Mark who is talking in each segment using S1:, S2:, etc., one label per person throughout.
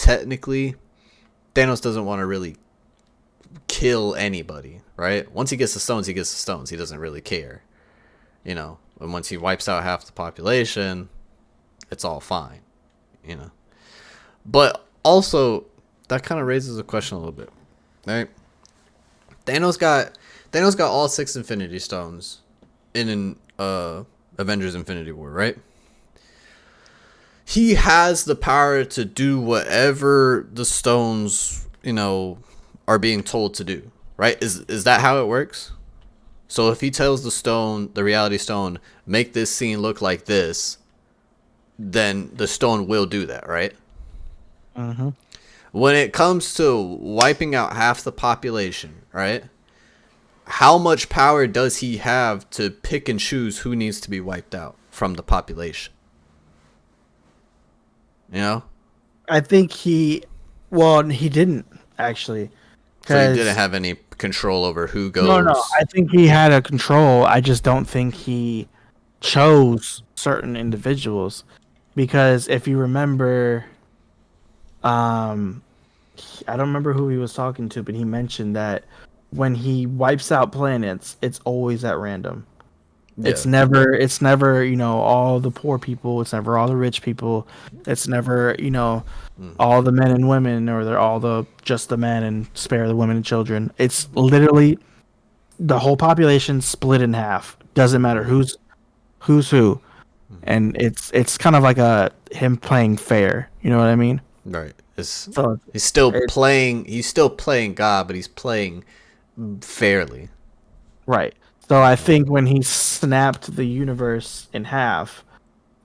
S1: technically, Thanos doesn't want to really kill anybody, right? Once he gets the stones, he gets the stones. He doesn't really care, you know. And once he wipes out half the population, it's all fine, you know. But also, that kind of raises a question a little bit, right? Thanos got all 6 Infinity Stones in Avengers Infinity War, right? He has the power to do whatever the stones, you know, are being told to do, right? Is that how it works? So if he tells the stone, the reality stone, make this scene look like this, then the stone will do that, right?
S2: Mm-hmm.
S1: When it comes to wiping out half the population, right? How much power does he have to pick and choose who needs to be wiped out from the population? You know?
S2: I think he didn't actually.
S1: So he didn't
S2: Because
S1: have any control over who
S2: no,
S1: goes.
S2: I think he had a control. I just don't think he chose certain individuals. Because if you remember, um, I don't remember who he was talking to, but he mentioned that when he wipes out planets, it's always at random.
S1: Yeah.
S2: It's never, all the poor people. It's never all the rich people. It's never,
S1: Mm-hmm.
S2: all the men and women, or they're all just the men and spare the women and children. It's literally the whole population split in half. Doesn't matter
S1: Mm-hmm.
S2: who's who,
S1: Mm-hmm.
S2: and it's kind of like a him playing fair. You know what I mean?
S1: Right. It's
S2: So
S1: he's still
S2: it's
S1: playing. He's still playing God, but he's playing fairly.
S2: right. So I
S1: Yeah.
S2: think when he snapped the universe in half,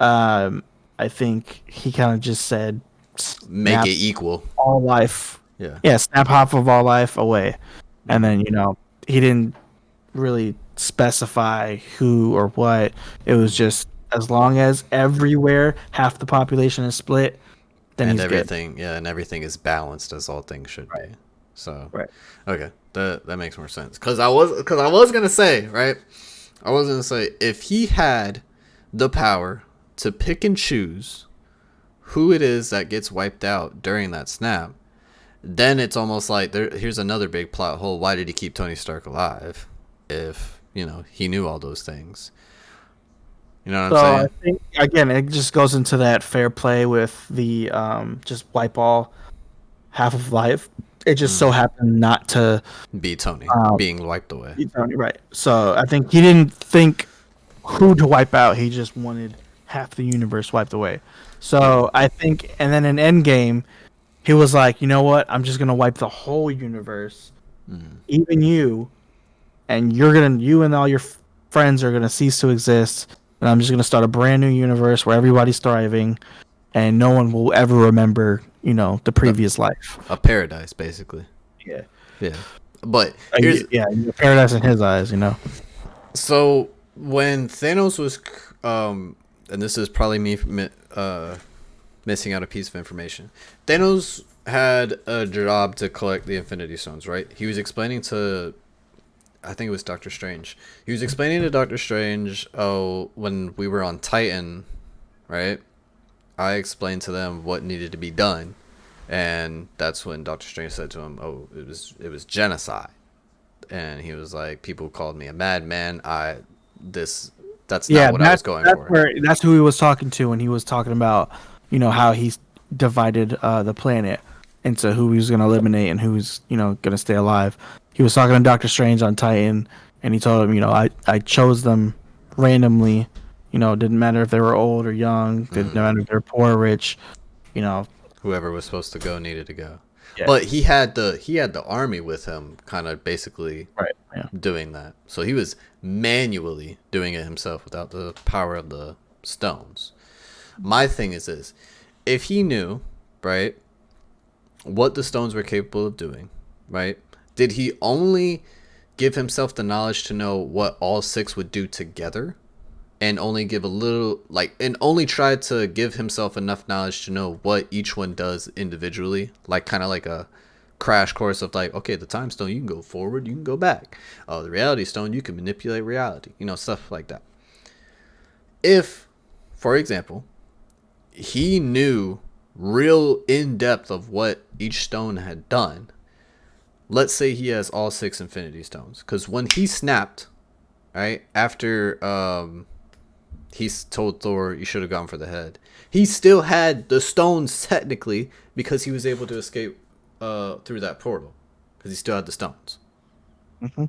S2: um, I think he kind of just said,
S1: Make it
S2: "Snap
S1: equal.
S2: all life."
S1: Yeah.
S2: Yeah, snap half of all life away, and
S1: Mm-hmm.
S2: then he didn't really specify who or what. It was
S1: Mm-hmm.
S2: just as long as everywhere half the population is split, then
S1: And
S2: he's good.
S1: everything, yeah, and everything is balanced as all things should
S2: Right.
S1: be. So,
S2: Right.
S1: okay, that makes more sense. Cause I was gonna say, right, I was gonna say, if he had the power to pick and choose who it is that gets wiped out during that snap, then it's almost like here's another big plot hole. Why did he keep Tony Stark alive if he knew all those things? You know what I'm
S2: So I
S1: saying?
S2: think again, it just goes into that fair play with the just wipe all half of life. It just so
S1: Mm.
S2: happened not to
S1: Be Tony
S2: um,
S1: being wiped away.
S2: be Tony, right? So I think he didn't think who to wipe out. He just wanted half the universe wiped away.
S1: Yeah.
S2: So I think, and then in Endgame, he was like, you know what? I'm just gonna wipe the whole universe,
S1: Mm.
S2: even you, and you and all your friends are gonna cease to exist, and I'm just gonna start a brand new universe where everybody's thriving, and no one will ever remember, the
S1: A,
S2: previous life.
S1: a paradise, basically.
S2: Yeah,
S1: Yeah. But here's
S2: yeah, paradise in his eyes.
S1: so when Thanos was and this is probably me missing out a piece of information. Thanos had a job to collect the Infinity Stones, right? He was explaining to I think it was Doctor Strange. He was explaining to Doctor Strange, oh, when we were on Titan, right? I explained to them what needed to be done, and that's when Doctor Strange said to him, "Oh, it was genocide." And he was like, "People called me a madman. This that's not
S2: Yeah,
S1: what I was going for."
S2: that's who he was talking to when he was talking about, how he's divided the planet into who he was going to eliminate and who's going to stay alive. He was talking to Doctor Strange on Titan, and he told him, I chose them randomly. Didn't matter if they were old or young. Didn't
S1: Mm.
S2: matter if they're poor or rich. You know,
S1: Whoever was supposed to go needed to go.
S2: yeah,
S1: But he had the army with him, kind of basically
S2: right, yeah,
S1: doing that. So he was manually doing it himself without the power of the stones. My thing is this: if he knew, right, what the stones were capable of doing, right, did he only give himself the knowledge to know what all 6 would do together? And only give a little and only try to give himself enough knowledge to know what each one does individually, like kind of like a crash course of like, okay, the time stone, you can go forward, you can go back. Oh, the reality stone, you can manipulate reality, stuff like that. If, for example, he knew real in depth of what each stone had done, let's say he has all 6 Infinity Stones, because when he snapped, right after he told Thor, "You should have gone for the head." He still had the stones technically because he was able to escape through that portal because he still had the stones.
S2: Mm-hmm.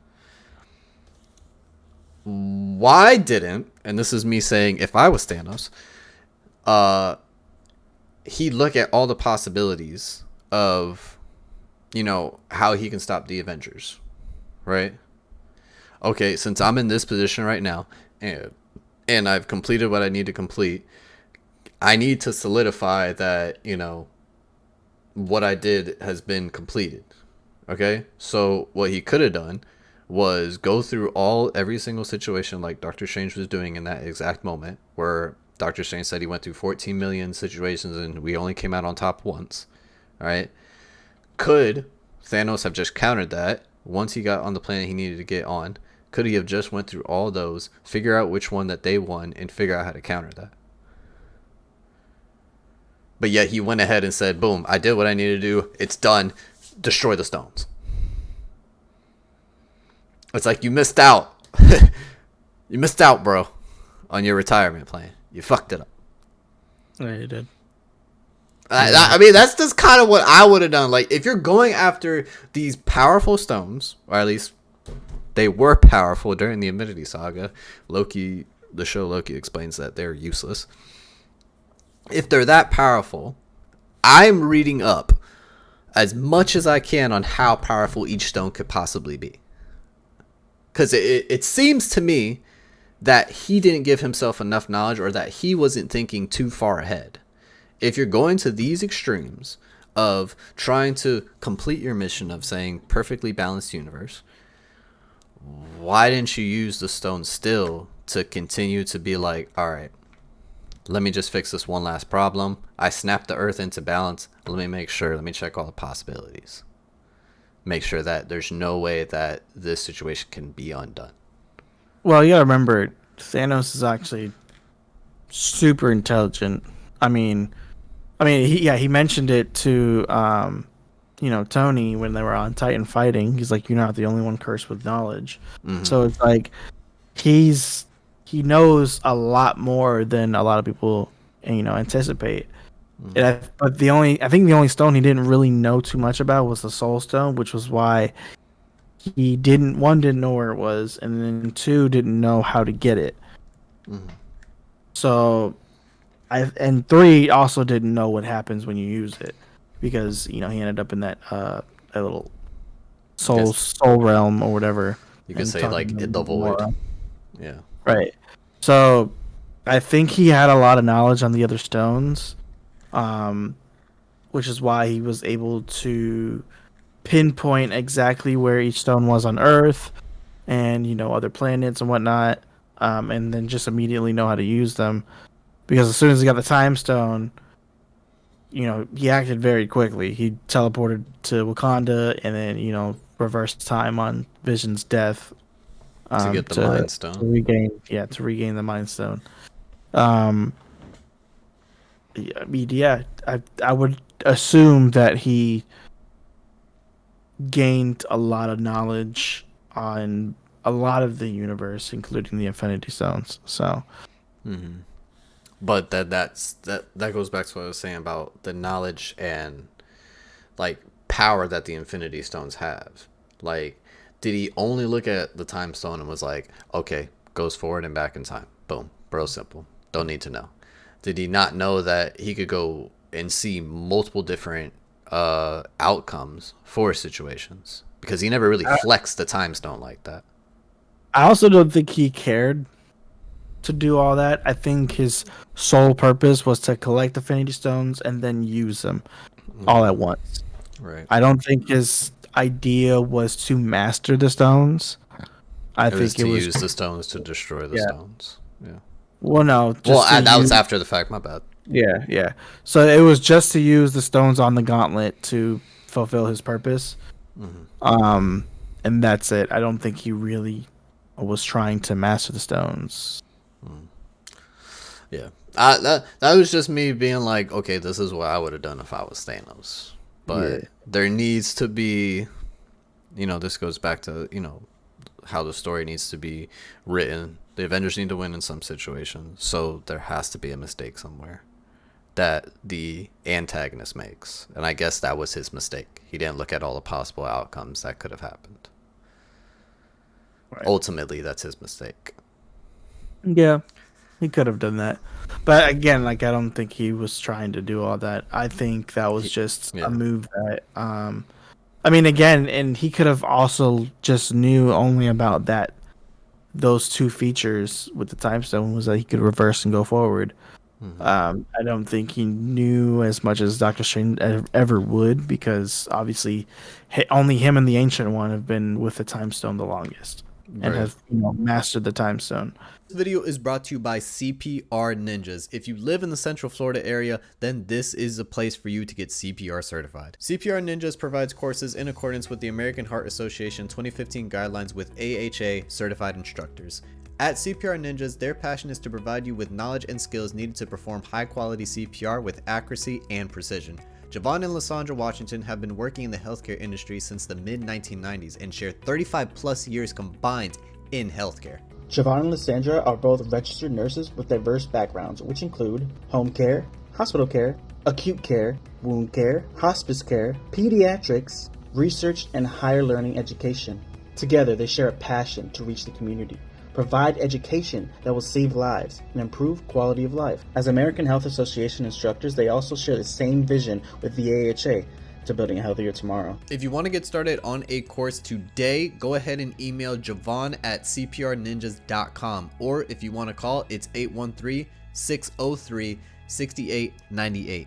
S1: Why didn't? And this is me saying, if I was Thanos, he'd look at all the possibilities of, how he can stop the Avengers, right? Okay, since I'm in this position right now, and I've completed what I need to complete, I need to solidify that, what I did has been completed. Okay? So what he could have done was go through every single situation like Doctor Strange was doing in that exact moment, where Doctor Strange said he went through 14 million situations and we only came out on top once. All right? Could Thanos have just countered that once he got on the planet he needed to get on? Could he have just went through all those, figure out which one that they won, and figure out how to counter that? But yet he went ahead and said, boom, I did what I needed to do. It's done. Destroy the stones. It's like you missed out. You missed out, bro, on your retirement plan. You fucked it up.
S2: Yeah, you did.
S1: I mean, that's just kind of what I would have done. Like, if you're going after these powerful stones, or at least they were powerful during the Infinity Saga, the show Loki explains that they're useless. If they're that powerful, I'm reading up as much as I can on how powerful each stone could possibly be. Because it seems to me that he didn't give himself enough knowledge, or that he wasn't thinking too far ahead. If you're going to these extremes of trying to complete your mission of saying perfectly balanced universe, why didn't you use the stone still to continue to be like, all right, let me just fix this one last problem. I snapped the earth into balance. Let me check all the possibilities. Make sure that there's no way that this situation can be undone.
S2: Well, you gotta remember, Thanos is actually super intelligent. I mean, he mentioned it to Tony when they were on Titan fighting. He's like, "You're not the only one cursed with knowledge."
S1: Mm-hmm.
S2: So it's like he knows a lot more than a lot of people anticipate.
S1: Mm-hmm.
S2: But I think the only stone he didn't really know too much about was the Soul Stone, which was why he didn't know where it was, and then 2 didn't know how to get it.
S1: Mm-hmm.
S2: So and 3 also didn't know what happens when you use it, because he ended up in that little soul realm or whatever.
S1: You could say like the void. Yeah.
S2: Right. So I think he had a lot of knowledge on the other stones, which is why he was able to pinpoint exactly where each stone was on Earth and other planets and whatnot, and then just immediately know how to use them. Because as soon as he got the time stone, he acted very quickly. He teleported to Wakanda and then reversed time on Vision's death
S1: To get the Mind Stone.
S2: to regain the Mind Stone. I mean, yeah, I would assume that he gained a lot of knowledge on a lot of the universe, including the Infinity Stones. So,
S1: Mm-hmm. But that goes back to what I was saying about the knowledge and like power that the Infinity Stones have. Like, did he only look at the Time Stone and was like, okay, goes forward and back in time? Boom, bro, simple. Don't need to know. Did he not know that he could go and see multiple different outcomes for situations? Because he never really flexed the Time Stone like that.
S2: I also don't think he cared to do all that. I think his sole purpose was to collect Infinity Stones and then use them all at once.
S1: Right.
S2: I don't think his idea was to master the stones. I think
S1: it was use the stones to destroy the stones. Yeah.
S2: Well, no.
S1: That was after the fact. My bad.
S2: Yeah. So it was just to use the stones on the gauntlet to fulfill his purpose.
S1: Mm-hmm.
S2: And that's it. I don't think he really was trying to master the stones.
S1: Yeah. That was just me being like, okay, this is what I would have done if I was Thanos. But
S2: Yeah.
S1: there needs to be, this goes back to, how the story needs to be written. The Avengers need to win in some situations, so there has to be a mistake somewhere that the antagonist makes. And I guess that was his mistake. He didn't look at all the possible outcomes that could have happened.
S2: Right.
S1: Ultimately, that's his mistake.
S2: Yeah, he could have done that. But again, like I don't think he was trying to do all that. I think that was just a
S1: Yeah.
S2: move that I mean again, and he could have also just knew only about that those two features with the time stone was that he could reverse and go forward. I don't think he knew as much as Doctor Strange ever would because obviously only him and the Ancient One have been with the time stone the longest and
S1: Right.
S2: have mastered the time stone.
S1: This video is brought to you by CPR Ninjas. If you live in the Central Florida area, then this is a place for you to get CPR certified. CPR Ninjas provides courses in accordance with the American Heart Association 2015 guidelines with AHA certified instructors. At CPR Ninjas, their passion is to provide you with knowledge and skills needed to perform high-quality CPR with accuracy and precision. Javon and Lysandra Washington have been working in the healthcare industry since the mid-1990s and share 35 plus years combined in healthcare.
S3: Siobhan and Lysandra are both registered nurses with diverse backgrounds, which include home care, hospital care, acute care, wound care, hospice care, pediatrics, research, and higher learning education. Together, they share a passion to reach the community, provide education that will save lives, and improve quality of life. As American Health Association instructors, they also share the same vision with the AHA, to building a healthier tomorrow.
S1: If you want to get started on a course today, go ahead and email Javon at cprninjas.com, or if you want to call, it's 813-603-6898.